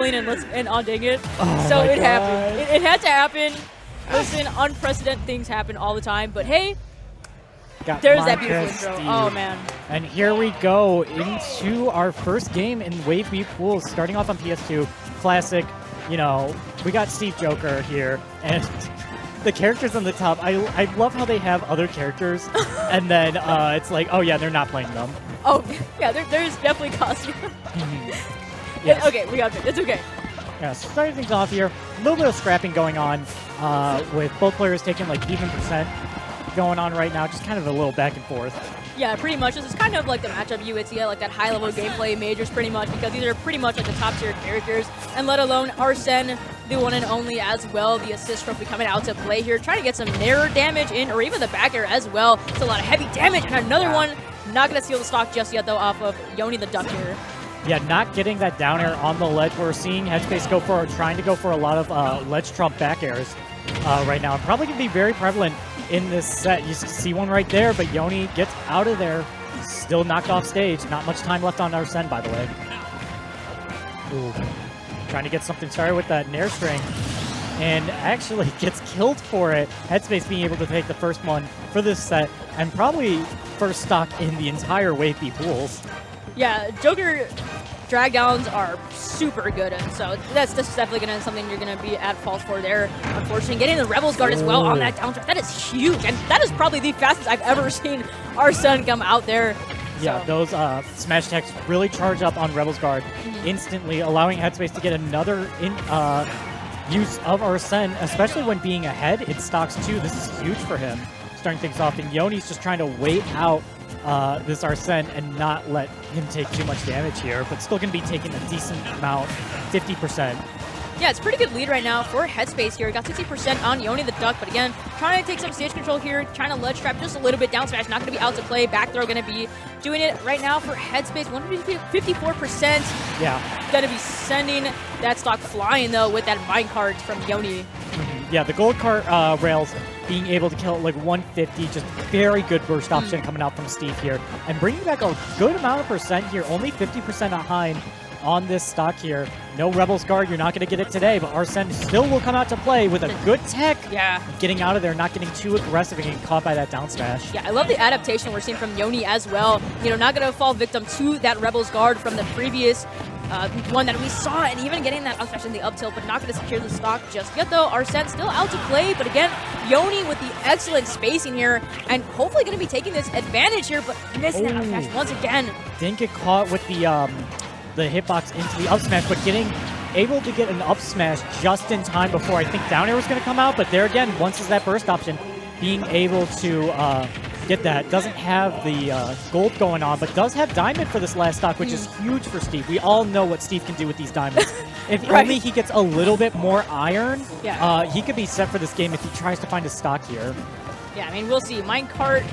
and on dang it. Oh so my it God. happened. It had to happen. Listen, unprecedented things happen all the time, but hey, there's that beautiful intro. Oh man. And here we go into our first game in Wave B pools, starting off on PS2. Classic, you know, we got Steve Joker here, and the characters on the top, I love how they have other characters, and then it's like, oh yeah, they're not playing them. Oh, yeah, there's definitely costume. Yes. Okay, we got it. It's okay. Yeah, so starting things off here, a little bit of scrapping going on with both players taking like even percent going on right now, just kind of a little back and forth. Yeah, pretty much. This is kind of like the matchup you would see at like that high-level gameplay majors pretty much, because these are pretty much like the top-tier characters, and let alone Arsene, the one and only as well, the assist trophy coming out to play here, trying to get some narrow damage in, or even the back air as well. It's a lot of heavy damage, and another one, not going to steal the stock just yet though off of Yonnitheduck here. Yeah, not getting that down air on the ledge. We're seeing Headspace trying to go for a lot of ledge trump back airs right now. Probably going to be very prevalent in this set. You see one right there, but Yoni gets out of there. Still knocked off stage. Not much time left on Arsene, by the way. Ooh. Trying to get something started with that Nair string. And actually gets killed for it. Headspace being able to take the first one for this set, and probably first stock in the entire Wave B pools. Yeah, Joker drag downs are super good, and so that's definitely going to be something you're going to be at fault for there, unfortunately. Getting the Rebels Guard as well on that down throw, that is huge, and that is probably the fastest I've ever seen Arsene come out there. Yeah, those smash attacks really charge up on Rebels Guard instantly, allowing Headspace to get another use of Arsene, especially when being ahead in stocks too. This is huge for him, starting things off, and Yoni's just trying to wait out this Arsene and not let him take too much damage here, but still going to be taking a decent amount, 50%. Yeah, it's a pretty good lead right now for Headspace here. Got 60% on Yonnitheduck, but again, trying to take some stage control here, trying to ledge trap just a little bit. Down smash, not going to be out to play. Back throw going to be doing it right now for Headspace. 54%. Yeah. Going to be sending that stock flying, though, with that minecart from Yoni. Yeah, the gold cart rails being able to kill like 150, just very good burst option coming out from Steve here. And bringing back a good amount of percent here, only 50% behind on this stock here. No Rebels Guard, you're not going to get it today, but Arsene still will come out to play with a good tech. Yeah. Getting out of there, not getting too aggressive and getting caught by that down smash. Yeah, I love the adaptation we're seeing from Yoni as well. You know, not going to fall victim to that Rebels Guard from the previous one that we saw, and even getting that up smash in the up tilt, but not going to secure the stock just yet, though. Arsene still out to play, but again, Yoni with the excellent spacing here, and hopefully going to be taking this advantage here, but missing that up smash once again. Didn't get caught with the hitbox into the up smash, but able to get an up smash just in time before I think down air was going to come out, but there again, once is that burst option, being able to get that. Doesn't have the gold going on, but does have diamond for this last stock, which is huge for Steve. We all know what Steve can do with these diamonds. If only he gets a little bit more iron, he could be set for this game if he tries to find a stock here. Yeah, I mean, we'll see. Minecart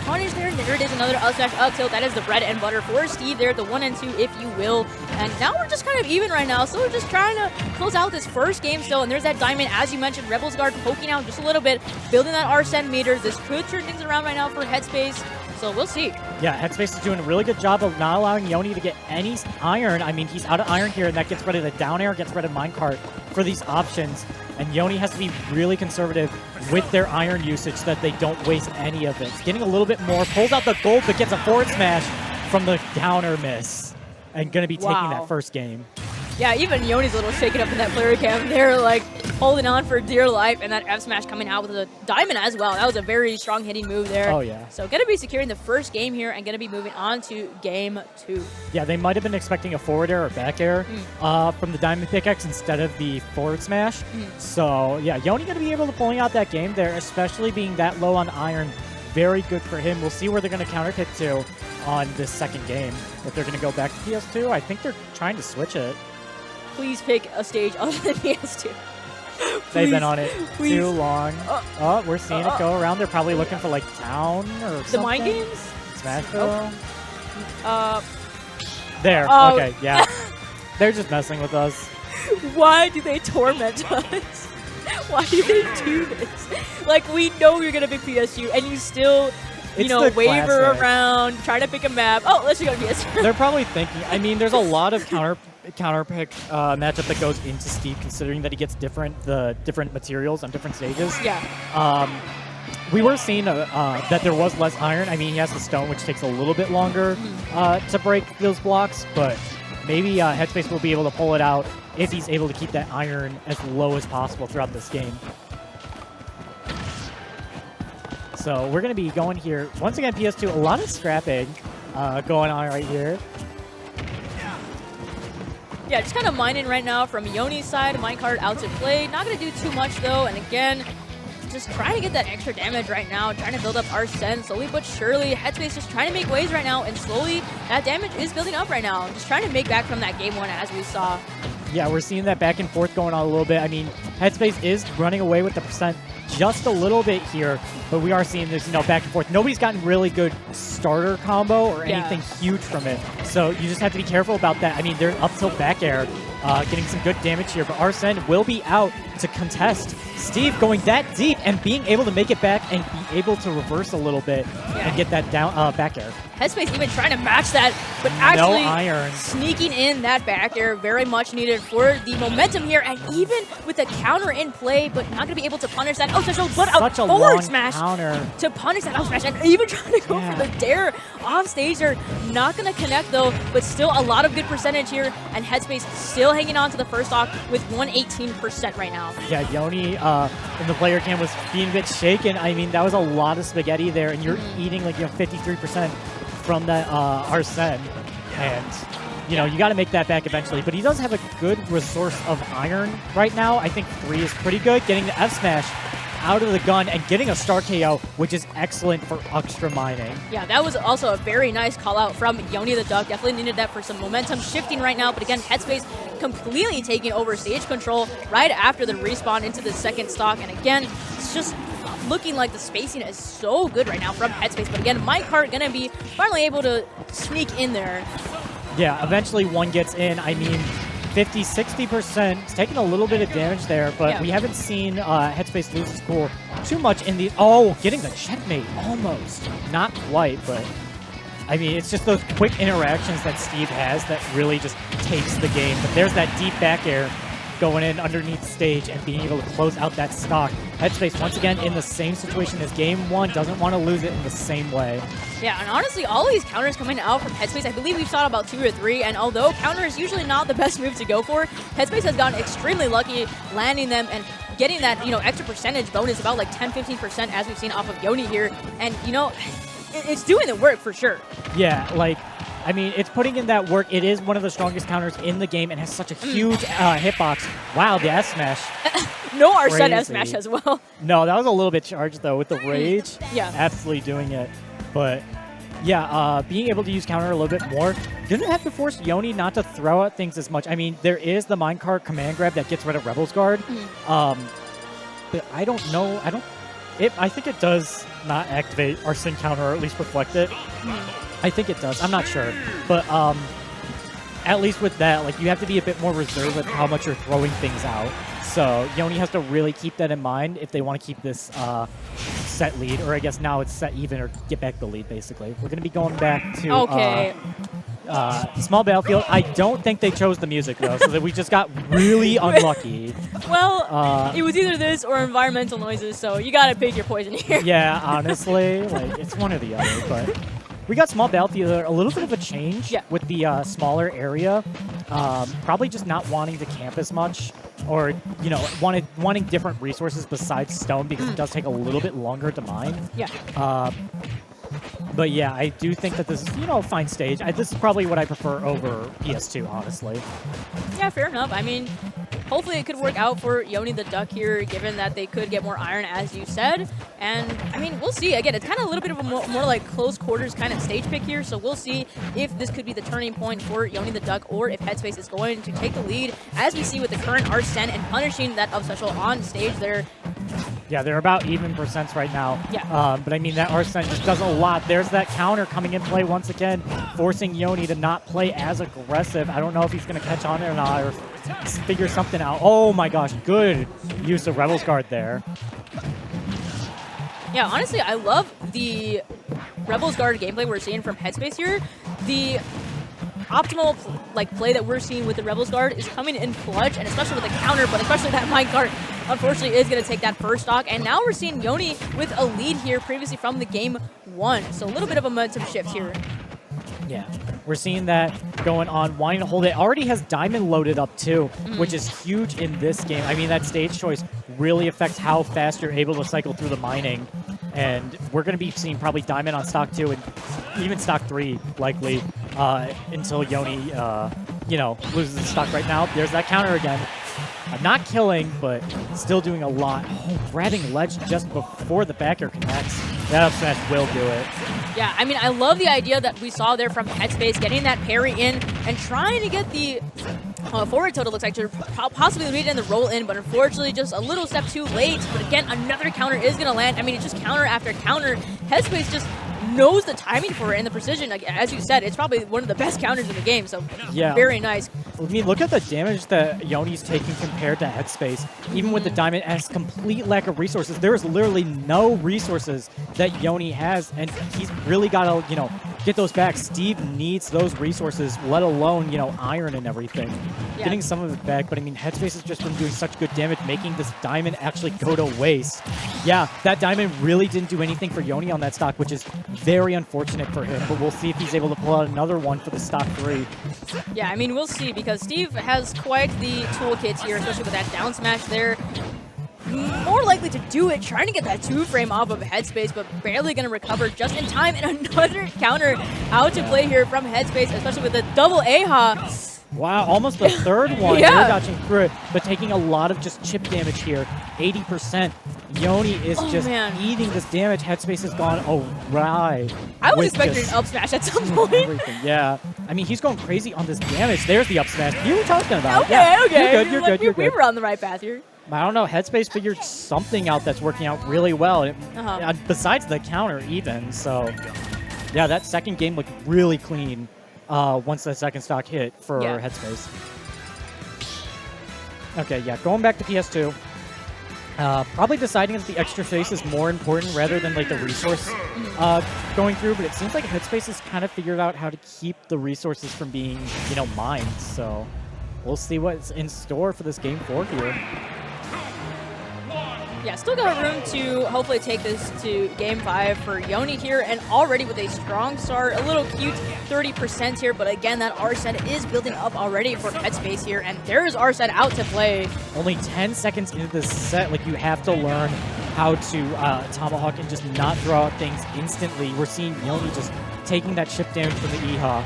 punish there. There it is, another up smash up tilt. That is the bread and butter for Steve there, the 1 and 2, if you will. And now we're just kind of even right now, so we're just trying to close out this first game still. And there's that diamond, as you mentioned, Rebels Guard poking out just a little bit, building that Arsene meter. This could turn things around right now for Headspace, so we'll see. Yeah, Headspace is doing a really good job of not allowing Yoni to get any iron. I mean, he's out of iron here, and that gets rid of the down air, gets rid of minecart for these options. And Yoni has to be really conservative with their iron usage so that they don't waste any of it. Getting a little bit more, pulls out the gold, but gets a forward smash from the downer miss. And going to be taking that first game. Yeah, even Yoni's a little shaken up in that player cam. They're like holding on for dear life, and that F smash coming out with a diamond as well. That was a very strong hitting move there. Oh, yeah. So going to be securing the first game here and going to be moving on to game 2. Yeah, they might have been expecting a forward air or back air from the diamond pickaxe instead of the forward smash. So, yeah, Yoni going to be able to pulling out that game there, especially being that low on iron. Very good for him. We'll see where they're going to counter pick to on this second game. If they're going to go back to PS2, I think they're trying to switch it. Please pick a stage other than PS2. They've been on it too long. We're seeing it go around. They're probably looking for like town or something. The mind games? Smashville? There. Okay, yeah. They're just messing with us. Why do they torment us? Why do they do this? Like, we know you're going to pick PSU, and you still, you know, waver around, try to pick a map. Oh, let's go to PSU. They're probably thinking, I mean, there's a lot of counter pick matchup that goes into Steve, considering that he gets the different materials on different stages. Yeah. We were seeing that there was less iron. I mean, he has the stone, which takes a little bit longer to break those blocks, but maybe Headspace will be able to pull it out if he's able to keep that iron as low as possible throughout this game. So we're going to be going here. Once again, PS2, a lot of scrapping going on right here. Yeah, just kind of mining right now from Yoni's side. Minecart out to play. Not going to do too much, though. And again, just trying to get that extra damage right now. Trying to build up Arsene slowly but surely. Headspace just trying to make waves right now. And slowly, that damage is building up right now. Just trying to make back from that game one, as we saw. Yeah, we're seeing that back and forth going on a little bit. I mean, Headspace is running away with the percent just a little bit here, but we are seeing this, back and forth. Nobody's gotten really good starter combo or anything huge from it, so you just have to be careful about that. I mean, they're up tilt back air, getting some good damage here, but Arsene will be out to contest. Steve going that deep and being able to make it back and be able to reverse a little bit and get that down back air. Headspace even trying to match that, but actually no iron. Sneaking in that back air, very much needed for the momentum here, and even with the counter in play, but not going to be able to punish that. Oh, special, but Such a a forward long smash counter to punish that out smash, and even trying to go for the dare off stage there. Not going to connect though, but still a lot of good percentage here, and Headspace still hanging on to the first stock with 118% right now. Yeah, Yoni in the player cam was being a bit shaken. I mean, that was a lot of spaghetti there, and you're eating like 53% from that Arsene, and you got to make that back eventually. But he does have a good resource of iron right now. I think 3 is pretty good. Getting the F smash out of the gun and getting a star KO, which is excellent for extra mining. Yeah, that was also a very nice call out from Yonnitheduck. Definitely needed that for some momentum shifting right now. But again, Headspace completely taking over stage control right after the respawn into the second stock. And again, it's just looking like the spacing is so good right now from Headspace. But again, Minecart going to be finally able to sneak in there. Yeah, eventually one gets in. I mean, 50, 60%. It's taking a little bit of damage there, but we haven't seen Headspace lose his cool too much in the... Oh, getting the checkmate, almost. Not quite, but... I mean, it's just those quick interactions that Steve has that really just takes the game. But there's that deep back air going in underneath stage and being able to close out that stock. Headspace, once again, in the same situation as game one, doesn't want to lose it in the same way. Yeah, and honestly, all of these counters coming out from Headspace, I believe we've saw about 2 or 3, and although counter is usually not the best move to go for, Headspace has gotten extremely lucky landing them and getting that, extra percentage bonus, about like 10-15% as we've seen off of Yoni here, and, it's doing the work for sure. Yeah, I mean, it's putting in that work. It is one of the strongest counters in the game and has such a huge hitbox. Wow, the S-Smash. No Arsene S-Smash as well. No, that was a little bit charged, though, with the rage. Yeah. Absolutely doing it. But, yeah, being able to use counter a little bit more. Didn't have to force Yoni not to throw out things as much. I mean, there is the Minecart command grab that gets rid of Rebel's Guard. But I don't know. I think it does not activate Arsene counter, or at least reflect it. I think it does. I'm not sure. But at least with that, you have to be a bit more reserved with how much you're throwing things out. So Yoni has to really keep that in mind if they want to keep this set lead. Or I guess now it's set even or get back the lead, basically. We're going to be going back to Small Battlefield. I don't think they chose the music, though, so that we just got really unlucky. Well, it was either this or environmental noises, so you got to pick your poison here. Yeah, honestly, it's one or the other, but... We got Small Battlefield, a little bit of a change with the smaller area. Probably just not wanting to camp as much, or wanting different resources besides stone, because it does take a little bit longer to mine. Yeah. But yeah, I do think that this is, a fine stage. This is probably what I prefer over PS2, honestly. Yeah, fair enough. I mean, hopefully it could work out for Yonnitheduck here, given that they could get more iron, as you said. And, I mean, we'll see. Again, it's kind of a little bit of a more like close quarters kind of stage pick here, so we'll see if this could be the turning point for Yonnitheduck, or if Headspace is going to take the lead, as we see with the current Arsene and punishing that up special on stage there. Yeah, they're about even percents right now. Yeah. But I mean, that Arsene just does a lot. There's that counter coming in play once again, forcing Yoni to not play as aggressive. I don't know if he's going to catch on or not, or figure something out. Oh my gosh, good use of Rebel's Guard there. Yeah, honestly, I love the Rebel's Guard gameplay we're seeing from Headspace here. optimal play that we're seeing with the Rebels guard is coming in clutch, and especially with the counter, but especially that minecart unfortunately is going to take that first stock. And now we're seeing Yoni with a lead here previously from the game 1. So a little bit of a momentum shift here. Yeah, we're seeing that going on, wanting to hold it. Already has Diamond loaded up too, which is huge in this game. I mean, that stage choice really affects how fast you're able to cycle through the mining. And we're going to be seeing probably Diamond on stock 2 and even stock 3 likely until Yoni, you know, loses the stock right now. There's that counter again. Not killing, but still doing a lot. Oh, grabbing ledge just before the back air connects. That up smash will do it. Yeah, I mean, I love the idea that we saw there from Headspace, getting that parry in and trying to get the forward tilt, it looks like, to possibly read in the roll in, but unfortunately just a little step too late. But again, another counter is going to land. I mean, it's just counter after counter. Headspace just knows the timing for it and the precision. Like, as you said, it's probably one of the best counters in the game, so yeah, very nice. I mean, look at the damage that Yoni's taking compared to Headspace. Even with the Diamond and his complete lack of resources, there is literally no resources that Yoni has, and he's really got to, you know, get those back. Steve needs those resources, let alone, you know, iron and everything. Yeah. Getting some of it back, but I mean, Headspace has just been doing such good damage, making this Diamond actually go to waste. Yeah, that Diamond really didn't do anything for Yoni on that stock, which is very unfortunate for him, but we'll see if he's able to pull out another one for the stock 3. Yeah, I mean, we'll see, because Steve has quite the toolkit here, especially with that down smash there. More likely to do it, trying to get that 2-frame off of Headspace, but barely going to recover just in time. And another counter out to play here from Headspace, especially with the double AHA. Wow, almost the third one. Yeah. Air dodging through it, but taking a lot of just chip damage here. 80%. Yoni is eating this damage. Headspace has gone right. I was expecting an up smash at some point. Everything. Yeah. I mean, he's going crazy on this damage. There's the up smash you were talking about. Okay, yeah. okay. You're good. We were on the right path here. I don't know. Headspace figured something out that's working out really well. Besides the counter, even. So, yeah, that second game looked really clean once the second stock hit for Headspace. Okay, yeah, going back to PS2. Probably deciding that the extra face is more important rather than like the resource going through, but it seems like Headspace has kind of figured out how to keep the resources from being, you know, mined. So we'll see what's in store for this game 4 here. Yeah, still got room to hopefully take this to game 5 for Yoni here, and already with a strong start, a little cute 30% here, but again, that R-set is building up already for Headspace here, and there's R-set out to play. Only 10 seconds into this set, like, you have to learn how to tomahawk and just not throw out things instantly. We're seeing Yoni just taking that chip damage from the EHA,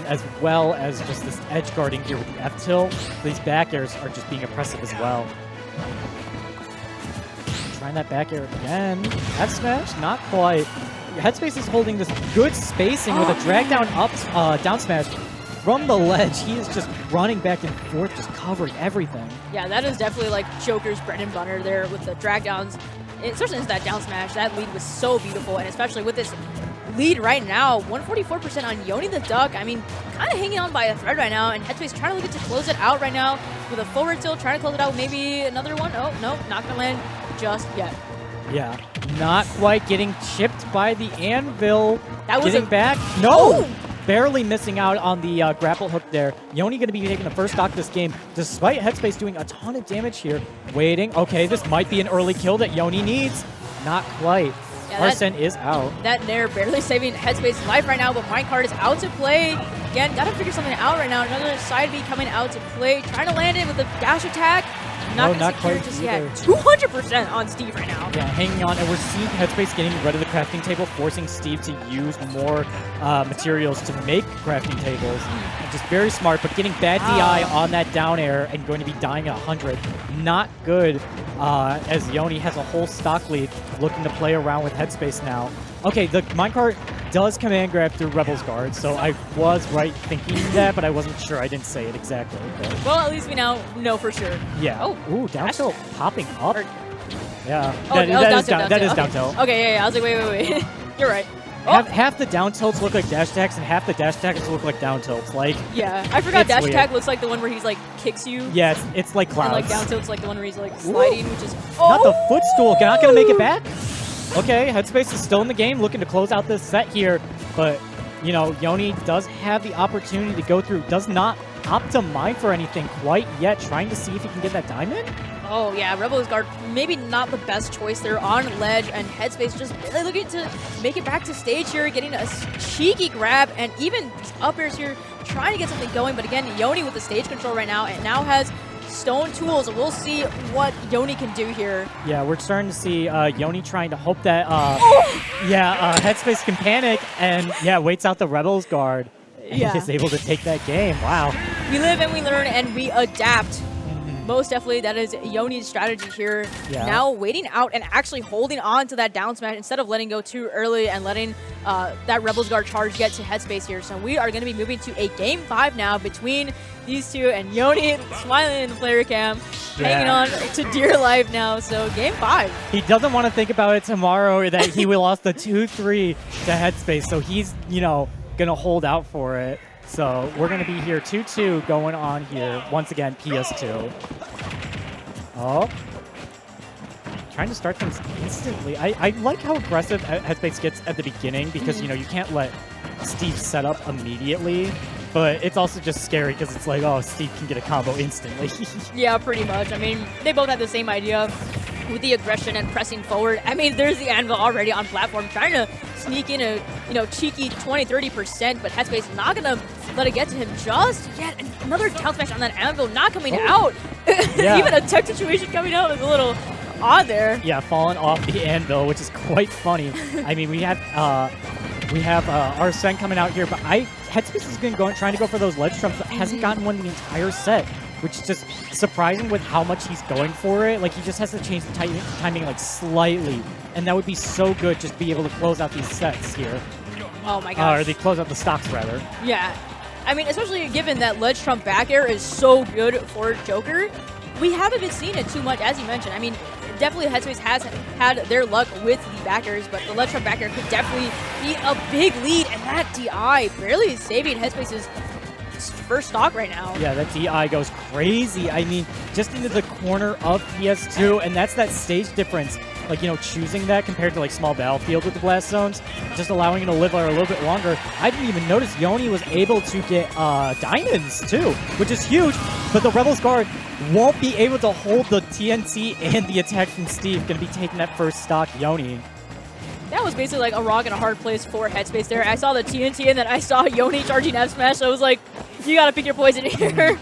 as well as just this edge guarding here with the F-tilt. These back airs are just being oppressive as well. Trying that back air again. F smash, not quite. Headspace is holding this good spacing with a drag down down smash from the ledge. He is just running back and forth, just covering everything. Yeah, that is definitely like Joker's bread and butter there with the drag downs. Especially into that down smash. That lead was so beautiful, and especially with this lead right now, 144% on Yonnitheduck. I mean, kind of hanging on by a thread right now, and Headspace trying to look to close it out right now with a forward tilt, trying to close it out with maybe another one. Oh, no, not going to land just yet. Yeah, not quite getting chipped by the anvil. That was getting back. No! Oh! Barely missing out on the grapple hook there. Yoni going to be taking the first stock this game, despite Headspace doing a ton of damage here. Waiting. Okay, this might be an early kill that Yoni needs. Not quite. Yeah, Arsene is out. That Nair barely saving Headspace's life right now, but minecart is out to play. Again, got to figure something out right now. Another side B coming out to play. Trying to land it with a dash attack. Not quite just yet. 200% on Steve right now. Yeah, hanging on, and we're seeing Headspace getting rid of the crafting table, forcing Steve to use more materials to make crafting tables. Just very smart, but getting bad DI on that down air and going to be dying at 100. Not good, as Yoni has a whole stock lead, looking to play around with Headspace now. Okay, the minecart does command grab through Rebels guard, so I was right thinking that, but I wasn't sure. I didn't say it exactly. But. Well, at least we now know for sure. Yeah. Oh, ooh, down tilt popping up. Yeah, oh, that is down tilt. Okay, yeah. I was like, wait. You're right. Half the down tilts look like dash attacks, and half the dash attacks look like down tilts. Like, yeah, I forgot dash attack looks like the one where he's like kicks you. Yeah, it's like clouds. And like down tilt's like the one where he's like sliding, which is not the footstool. Not gonna make it back. Okay, Headspace is still in the game, looking to close out this set here, but you know, Yoni does have the opportunity to go through, does not opt to mine for anything quite yet, trying to see if he can get that diamond. Oh yeah, Rebel's Guard, maybe not the best choice. They're on ledge, and Headspace just really looking to make it back to stage here, getting a cheeky grab, and even up airs here, trying to get something going. But again, Yoni with the stage control right now, and now has stone tools. We'll see what Yoni can do here. Yeah, we're starting to see Yoni trying to hope that, Headspace can panic, and yeah, waits out the Rebel's Guard. Yeah. And is able to take that game. Wow. We live and we learn and we adapt. Most definitely, that is Yoni's strategy here. Yeah. Now waiting out and actually holding on to that down smash instead of letting go too early and letting that Rebel's Guard charge get to Headspace here. So we are going to be moving to a Game 5 now between these two, and Yoni smiling in the player cam, hanging on to dear life now. So Game 5. He doesn't want to think about it tomorrow that he will lost the 2-3 to Headspace. So he's, you know, going to hold out for it. So we're going to be here 2-2 going on here. Once again, PS2. Oh. Trying to start things instantly. I like how aggressive Headspace gets at the beginning because, you know, you can't let Steve set up immediately. But it's also just scary because it's like, oh, Steve can get a combo instantly. Yeah, pretty much. I mean, they both had the same idea with the aggression and pressing forward. I mean, there's the Anvil already on platform trying to sneak in a, you know, cheeky 20-30%, but Headspace not going to let it get to him just yet. Another down smash on that Anvil not coming out. Yeah. Even a tech situation coming out is a little odd there. Yeah, falling off the Anvil, which is quite funny. I mean, we have Arsene coming out here, but Headspace has been trying to go for those ledge trumps, but hasn't gotten one the entire set, which is just surprising with how much he's going for it. Like, he just has to change the timing like slightly, and that would be so good, just be able to close out these sets here. Oh my gosh. Or they close out the stocks, rather. Yeah. I mean, especially given that ledge trump back air is so good for Joker, we haven't been seeing it too much, as you mentioned. I mean, definitely Headspace has had their luck with the backers, but the ledge trump backer could definitely be a big lead, and that DI barely saving Headspace's first stock right now. Yeah, that DI goes crazy. I mean, just into the corner of PS2, and that's that stage difference. Like, you know, choosing that compared to like small battlefield with the blast zones, just allowing it to live there a little bit longer. I didn't even notice Yoni was able to get diamonds too, which is huge, but the Rebel's Guard won't be able to hold the TNT and the attack from Steve. Gonna be taking that first stock, Yoni. That was basically like a rock and a hard place for Headspace there. I saw the TNT and then I saw Yoni charging F smash, so I was like, you gotta pick your poison here.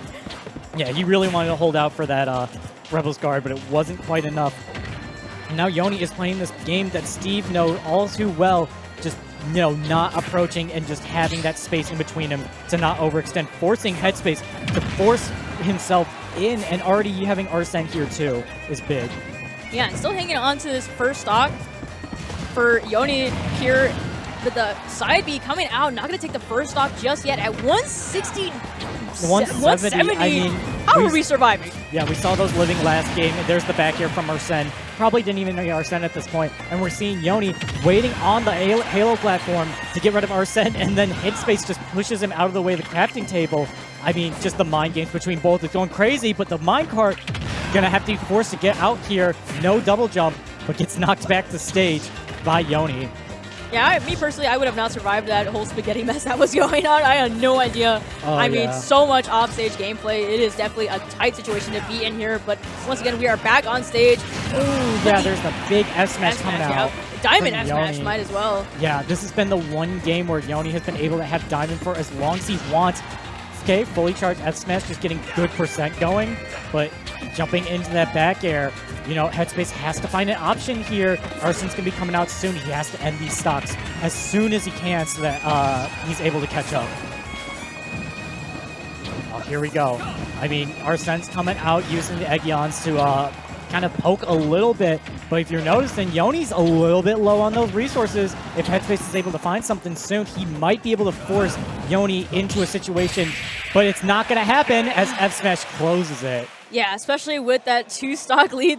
Yeah, he really wanted to hold out for that Rebel's Guard, but it wasn't quite enough. And now Yoni is playing this game that Steve knows all too well, just, you know, not approaching and just having that space in between him to not overextend, forcing Headspace to force himself in, and already having Arsene here too is big. Yeah, and still hanging on to this first stock for Yoni here. The side B coming out, not going to take the first stock just yet at 160, 170. I mean, how are we surviving? Yeah, we saw those living last game. There's the back here from Arsene. Probably didn't even know Arsene at this point. And we're seeing Yoni waiting on the Halo platform to get rid of Arsene, and then Headspace just pushes him out of the way of the crafting table. I mean, just the mind games between both is going crazy, but the minecart going to have to be forced to get out here. No double jump, but gets knocked back to stage by Yoni. Yeah, me personally, I would have not survived that whole spaghetti mess that was going on. I had no idea. Oh, I mean, so much offstage gameplay. It is definitely a tight situation to be in here, but once again, we are back on stage. Ooh, yeah, there's the big F-Smash coming out. Yeah. Diamond F-Smash might as well. Yeah, this has been the one game where Yoni has been able to have Diamond for as long as he wants. Okay, fully charged F-Smash, just getting good percent going, but jumping into that back air, you know, Headspace has to find an option here. Arsene's going to be coming out soon. He has to end these stocks as soon as he can so that he's able to catch up. Oh, here we go. I mean, Arsene's coming out using the Eggions to kind of poke a little bit, but if you're noticing, Yoni's a little bit low on those resources. If Headspace is able to find something soon, he might be able to force Yoni into a situation, but it's not going to happen as F-Smash closes it. Yeah, especially with that 2-stock lead that